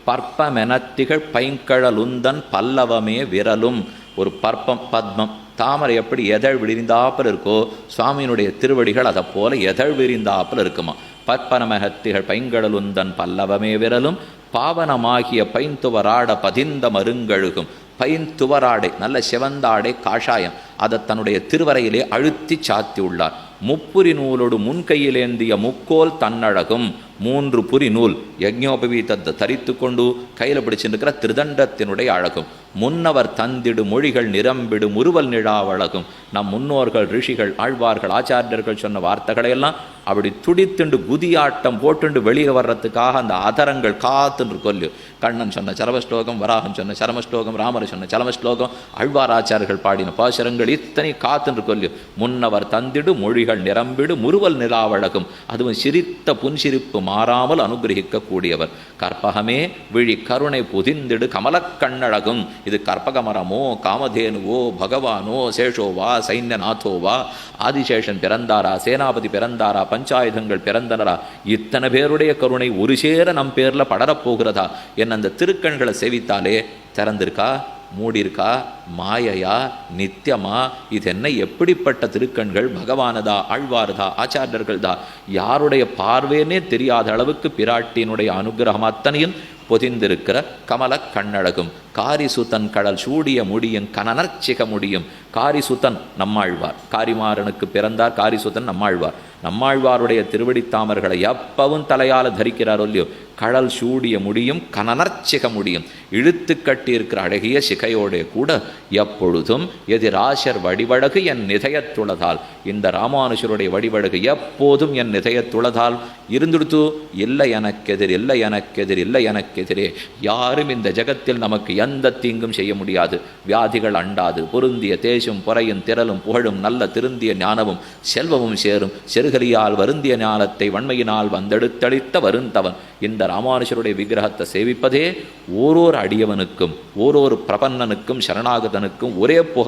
பற்பமெனத்திகள் பைங்கழலுந்தன் பல்லவமே விரலும். ஒரு பற்பம் பத்மம் தாமரை எப்படி எதழ் விரிந்தாப்பில் இருக்கோ சுவாமியினுடைய திருவடிகள் அதை போல எதழ் விரிந்தாப்பில் இருக்குமா. பற்பனமகத்திகள் பைங்கழலுந்தன் பல்லவமே விரலும் பாவனமாகிய பைந்துவராட பதிந்த மருங்கழுகும். பைந்துவராடை நல்ல சிவந்தாடை காஷாயம் அதை தன்னுடைய திருவரையிலே அழுத்தி சாத்தி உள்ளார். முப்புரி நூலோடு முன்கையிலேந்திய முக்கோல் தன்னழகும். 3 புரி நூல் யஜ்ஞோபவீதத்தை தரித்து கொண்டு கையில் பிடிச்சிருக்கிற திருதண்டத்தினுடைய அழகும். முன்னவர் தந்திடு மொழிகள் நிரம்பிடு முறுவல் நிழாவழகும். நம் முன்னோர்கள் ரிஷிகள் ஆழ்வார்கள் ஆச்சாரியர்கள் சொன்ன வார்த்தைகளையெல்லாம் அப்படி துடித்துண்டு குதியாட்டம் போட்டுண்டு வெளியே வர்றதுக்காக அந்த அதரங்கள் காத்துன்று கொல்லு. கண்ணன் சொன்ன சரமஸ்லோகம், வராகன் சொன்ன சரமஸ்லோகம், ராமர் சொன்ன சரமஸ்லோகம், ஆழ்வாராச்சாரியர்கள் பாடின பாசுரங்கள் இத்தனை காத்துன்று கொல்லு. முன்னவர் தந்திடு மொழிகள் நிரம்பிடு முறுவல் நிலாவழகும். அதுவும் சிரித்த புன்சிரிப்பு மாறாமல் அனுகிரகிக்க கூடியவர். கற்பகமே விழி கருணை புதிந்திடு கமலக்கண்ணழகும். இது கற்பகமரமோ காமதேனுவோ பகவானோ சேஷோவா சைன்யநாதோவா ஆதிசேஷன் பிறந்தாரா சேனாபதி பிறந்தாரா பஞ்சாயுதங்கள் பிறந்தனரா இத்தனை பேருடைய கருணை ஒரு சேர நம் பேர்ல படரப்போகிறதா என்ன அந்த திருக்கண்களை சேவித்தாலே திறந்திருக்கா மூடியிருக்கா மாயையா நித்தியமா இது என்ன எப்படிப்பட்ட திருக்கண்கள் பகவானதா ஆழ்வார்தா ஆச்சாரியர்கள் தான் யாருடைய பார்வேனே தெரியாத அளவுக்கு பிராட்டியினுடைய அனுகிரகம் அத்தனையும் பொதிந்திருக்கிற கமல கண்ணழகும். காரிசுத்தன் கடல் சூடிய முடியும் கனனர்ச்சிக முடியும். காரிசுத்தன் நம்மாழ்வார் காரிமாறனுக்கு பிறந்தார். காரிசுத்தன் நம்மாழ்வார். நம்மாழ்வாருடைய திருவடித்தாமர்களை எப்பவும் தலையால் தரிக்கிறாரோ இல்லையோ கடல் சூடிய முடியும் கனனர்ச்சிக முடியும். இழுத்து கட்டி இருக்கிற அழகிய சிகையோடைய கூட எப்பொழுதும் எதிராசர் வடிவழகு என் நிதயத்துளதால். இந்த ராமானுஷருடைய வடிவழகு எப்போதும் என் நிதயத்துளதால் இருந்துடுத்து. இல்லை எனக்கெதிர் இல்லை எனக்கெதிர் இல்லை எனக்கெதிரே யாரும் இந்த ஜகத்தில் நமக்கு எந்த தீங்கும் செய்ய முடியாது. வியாதிகள் அண்டாது. பொருந்திய தேசும் பொறையும் திரளும் புகழும் நல்ல திருந்திய ஞானமும் செல்வமும் சேரும். செருகலியால் வருந்திய ஞானத்தை வன்மையினால் வந்தெடுத்தளித்த வருந்தவன். இந்த ராமானுஷருடைய விக்கிரகத்தை சேவிப்பதே ஓரோரு அடியவனுக்கும் ஓரோரு பிரபன்னனுக்கும் சரணாகதனுக்கும் ஒரே புகழ்